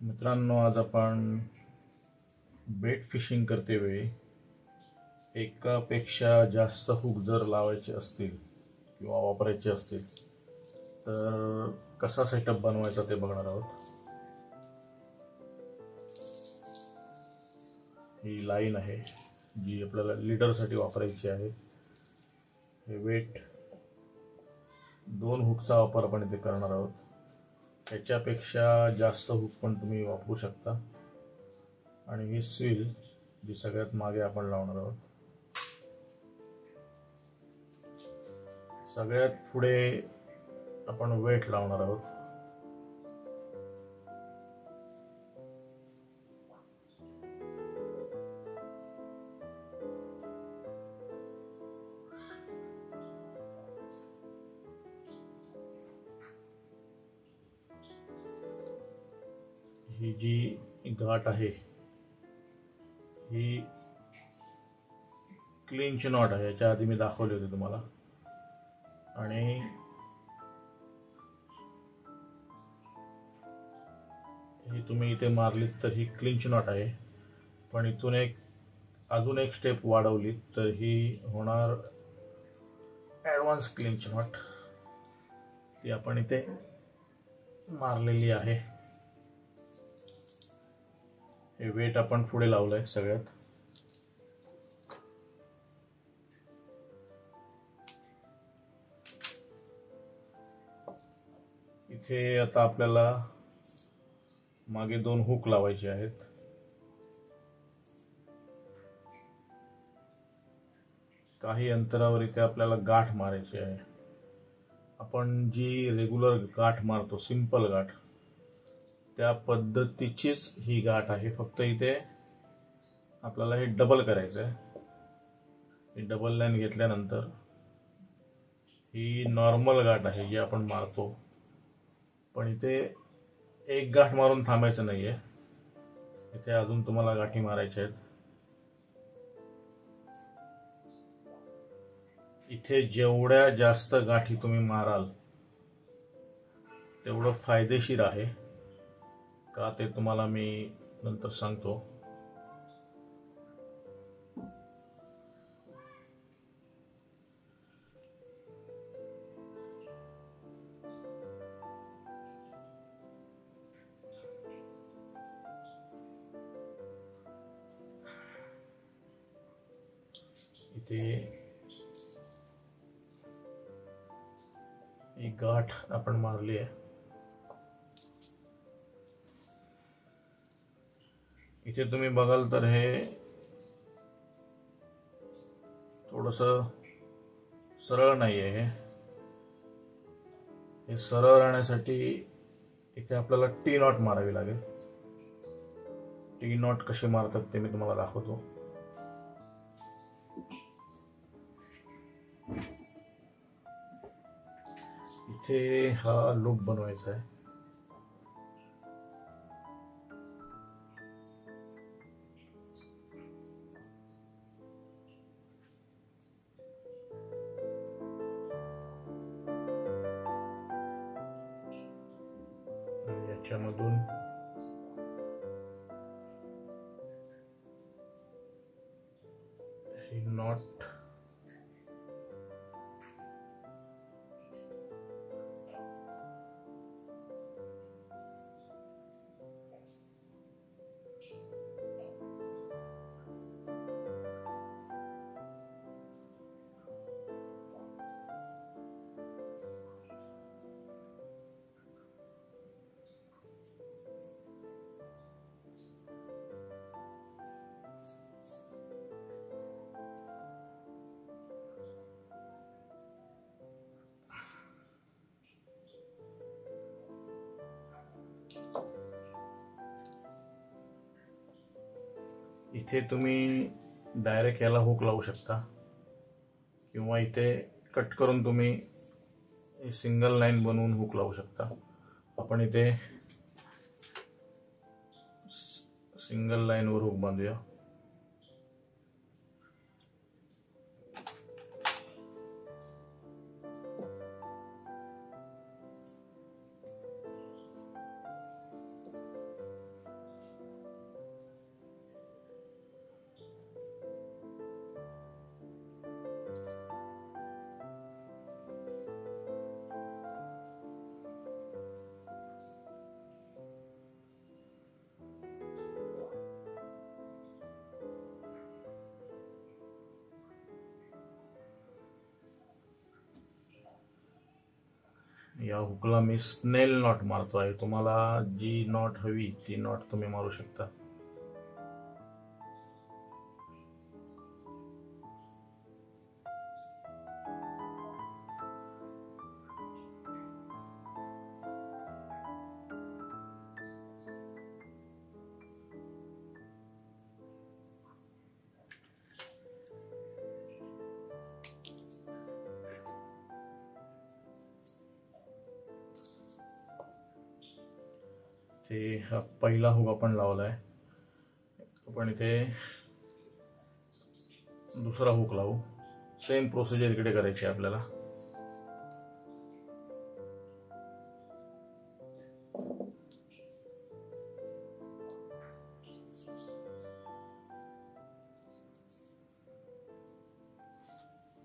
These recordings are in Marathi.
मित्रांनो, आज आपण बेट फिशिंग करते वेळी एकापेक्षा जास्त हुक जर लावायचे असतील किंवा वापरायचे असतील तर कसा सेटअप बनवायचा ते बघणार आहोत। ही लाईन आहे जी आपल्याला लीडरसाठी वापरायची आहे। हे वेट 2 हुकचा वापर आपण इथे करणार आहोत। त्याच्यापेक्षा जास्त हुक पण तुम्ही वापरू शकता। आणि ही स्विल जी सगळ्यात मागे आपण लावणार आहोत। सगळ्यात पुढे आपण वेट लावणार आहोत। ही जी गाठ आहे ही क्लिंच नॉट आहे, याच्या आधी मी दाखवले होते तुम्हाला। आणि ही तुम्ही इथे मारलीत तर ही क्लिंच नॉट आहे, पण इथून अजून एक स्टेप वाढवली तर ही होणार ॲडव्हान्स क्लिंच नॉट। ती आपण इथे मारलेली आहे। हे वेट आपण पुढे लावलंय सगळ्यात। इथे आता आपल्याला मागे 2 हुक लावायचे आहेत। काही अंतरावर इथे आपल्याला गाठ मारायची आहे। आपण जी रेग्युलर गाठ मारतो, सिंपल गाठ, त्या पद्धतीचीच ही गाठ आहे, फक्त इथे आपल्याला हे डबल करायचं आहे। ही डबल लाईन घेतल्यानंतर ही नॉर्मल गाठ आहे जी आपण मारतो, पण इथे एक गाठ मारून थांबायचं नाहीये। इथे अजून तुम्हाला गाठी मारायच्या आहेत। इथे जेवढ्या जास्त गाठी तुम्ही माराल तेवढं फायदेशीर आहे का ते तुम्हाला मी नंतर सांगतो। इथे एक गाठ आपण मारली आहे। इथे तुम्ही बघाल तर हे थोडंसं सरळ नाही आहे। हे सरळ राहण्यासाठी इथे आपल्याला टी नॉट मारावी लागेल। टी नॉट कशी मारतात ते मी तुम्हाला दाखवतो। इथे हा लूप बनवायचा आहे। याच्यामधून ही नॉट इथे तुम्ही डायरेक्ट याला हुक लावू शकता किंवा इथे कट करून तुम्ही सिंगल लाईन बनवून हुक लावू शकता। आपण इथे सिंगल लाईनवर हुक बांधूया। या हुकला मी स्नेल नॉट मारतो आहे. तुम्हाला जी नॉट हवी ती नॉट तुम्ही मारू शकता. ते हा पहिला हुक आपण लावलाय. आपण इथे दुसरा हुक लावू. सेम प्रोसिजर इकडे करायची आपल्याला.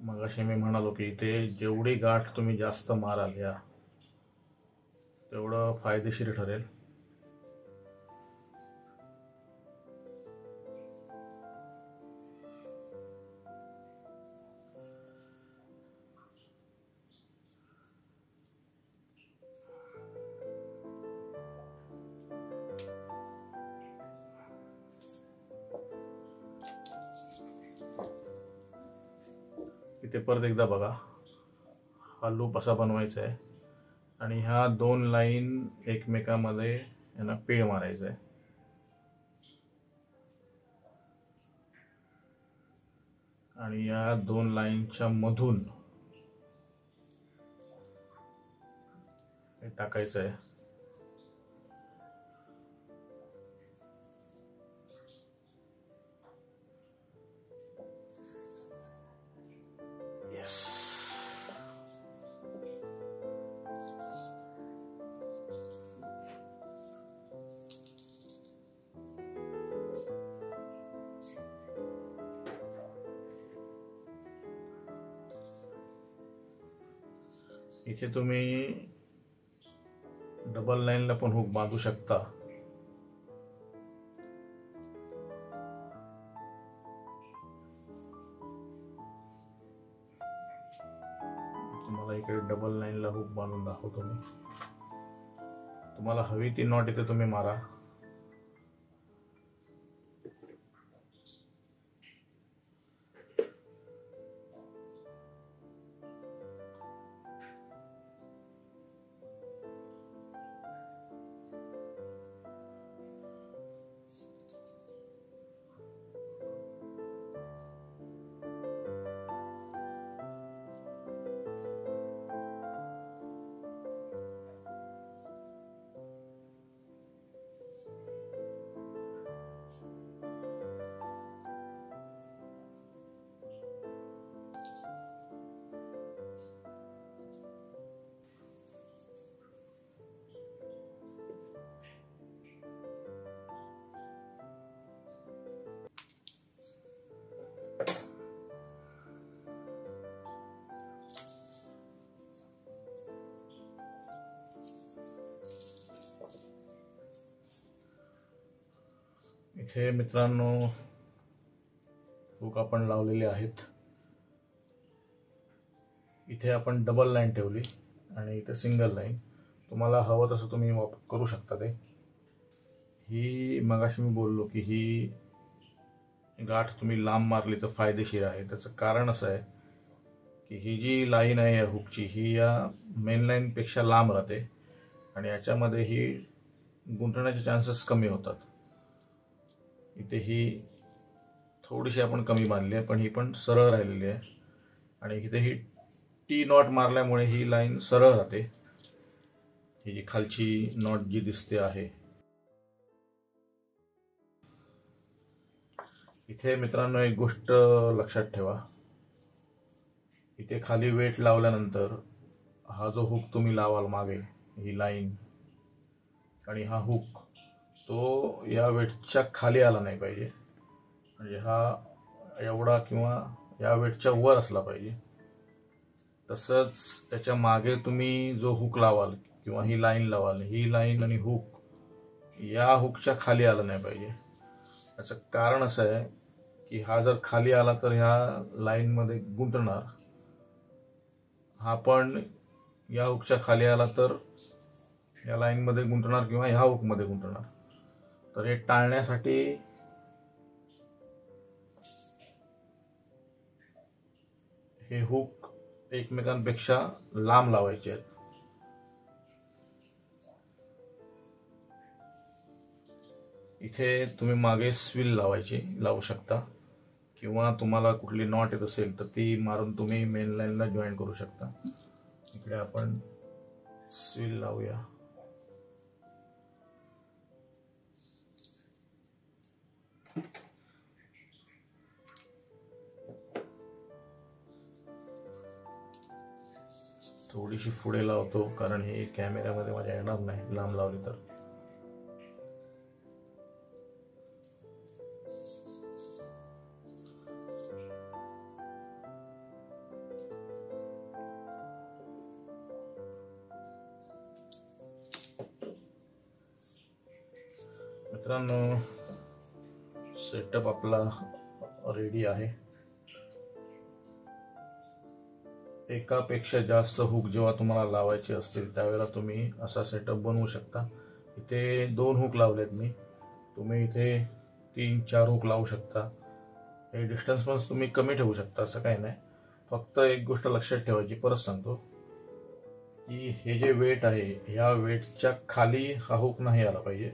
मगाशी मी म्हणालो की इथे जेवढी गाठ तुम्ही जास्त माराल या तेवढं फायदेशीर ठरेल. इथे परत एकदा बघा, हा लूप असा बनवायचा आहे आणि ह्या दोन लाईन एकमेकांमध्ये यांना पीळ मारायचं आहे. आणि या दोन लाईनच्या मधून हे टाकायचं आहे. इथे तुम्ही डबल लाईनला पण हुक बांधू शकता. तुम्हाला इकडे डबल लाईनला हुक बांधून दाखवतो मी. तुम्हाला हवी ती नॉट इथे तुम्ही मारा. इथे मित्रांनो हुक आपण लावलेले आहेत. इथे आपण डबल लाईन ठेवली आणि इथे सिंगल लाईन. तुम्हाला हवं तसं तुम्ही करू शकता. ते ही मगाशी मी बोललो की ही गाठ तुम्ही लांब मारली तर फायदेशीर आहे. त्याचं कारण असं आहे की ही जी लाईन आहे या हुकची ही या मेन लाईनपेक्षा लांब राहते आणि याच्यामध्ये ही गुंतण्याचे चान्सेस कमी होतात. इथे ही थोडीशी आपण कमी बांधली आहे पण ही पण सरळ राहिलेली आहे आणि इथे ही टी नॉट मारल्यामुळे ही लाईन सरळ राहते. ही जी खालची नॉट जी दिसते आहे. इथे मित्रांनो एक गोष्ट लक्षात ठेवा. इथे खाली वेट लावल्यानंतर हा जो हुक तुम्ही लावाल मागे ही लाईन आणि हा हुक तो या वेटच्या खाली आला नाही पाहिजे. म्हणजे हा एवढा किंवा या वेटच्या वर असला पाहिजे. तसंच त्याच्या मागे तुम्ही जो हुक लावाल किंवा ही लाईन लावाल ही लाईन आणि हुक या हुकच्या खाली आलं नाही पाहिजे. याचं कारण असं आहे की हा जर खाली आला तर ह्या लाईनमध्ये गुंतणार. हा पण या हुकच्या खाली आला तर या लाईन मध्ये गुंतणार किंवा ह्या हुक मध्ये गुंतणार. तर हे टाळण्यासाठी हे हुक एकमेकांपेक्षा लांब लावायचे आहेत. इथे तुम्ही मागे स्विल लावू शकता किंवा तुम्हाला कुठली नॉट येत असेल तर ती मारून तुम्ही मेन लाईनला जॉईन करू शकता. इकडे आपण स्विल लावूया. थोडीशी पुढे लावतो कारण हे कॅमेऱ्यामध्ये माझ्या येणार नाही लांब लावली तर. मित्रांनो, सेटअप आपला रेडी आहे. एकापेक्षा जास्त हुक जेव्हा तुम्हाला लावायचे असतील त्यावेळेला तुम्ही असा सेटअप बनवू शकता. इथे 2 हुक लावलेत मी. तुम्ही इथे 3-4 हुक लावू शकता. हे डिस्टन्स पण तुम्ही कमी ठेवू शकता, असं काही नाही. फक्त एक गोष्ट लक्षात ठेवायची, परत सांगतो, की हे जे वेट आहे ह्या वेटच्या खाली हा हुक नाही आला पाहिजे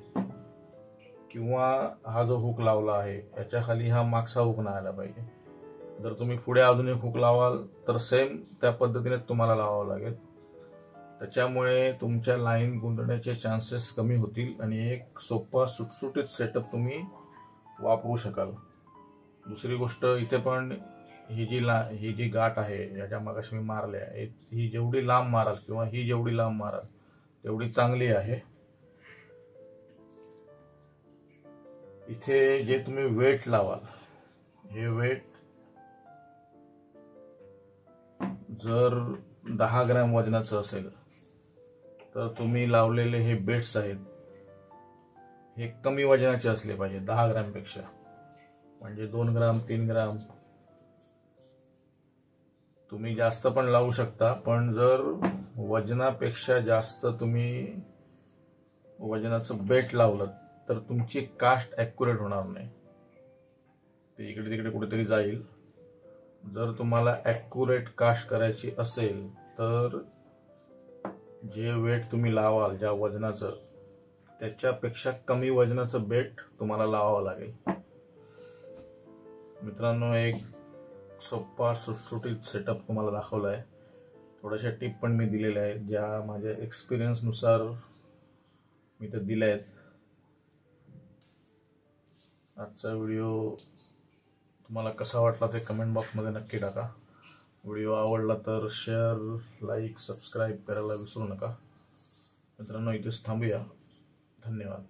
किंवा हा जो हुक लावला आहे याच्या खाली हा मागचा हुक नाही आला पाहिजे. जर तुम्ही पुढे अजून एक हुक लावाल तर सेम त्या पद्धतीने तुम्हाला लावावं लागेल. त्याच्यामुळे तुमच्या लाईन गुंतण्याचे चान्सेस कमी होतील आणि एक सोपा सुटसुटीत सेटअप तुम्ही वापरू शकाल. दुसरी गोष्ट, इथे पण ही जी गाठ आहे याच्या मागाशी मी मारले आहे, ही जेवढी लांब माराल किंवा ही जेवढी लांब माराल तेवढी चांगली आहे. इथे जे तुम्ही वेट लावाल हे वेट जर 10 ग्रॅम वजनाचं असेल तर तुम्ही लावलेले हे बेट्स आहेत हे कमी वजनाचे असले पाहिजे 10 ग्रॅमपेक्षा. म्हणजे 2 ग्राम 3 ग्राम तुम्ही जास्त पण लावू शकता, पण जर वजनापेक्षा जास्त तुम्ही वजनाचं बेट लावलं तर तुमची कास्ट ॲक्युरेट होणार नाही, ते इकडे तिकडे कुठेतरी जाईल. जर तुम्हाला ॲक्युरेट कास्ट करायची असेल तर जे वेट तुम्ही लावाल ज्या वजनाचं त्याच्यापेक्षा कमी वजनाचं बेट तुम्हाला लावावं लागेल. मित्रांनो, एक सोपा सुटसुटीत सेटअप तुम्हाला दाखवला आहे. थोड्याशा टिप पण मी दिलेल्या आहेत ज्या माझ्या एक्सपिरियन्सनुसार मी ते दिल्या आहेत. आजचा व्हिडिओ तुम्हाला कसा वाटला ते कमेंट बॉक्समध्ये नक्की टाका. व्हिडिओ आवडला तर शेअर, लाईक, सबस्क्राईब करायला विसरू नका. मित्रांनो, इथेच थांबूया. धन्यवाद.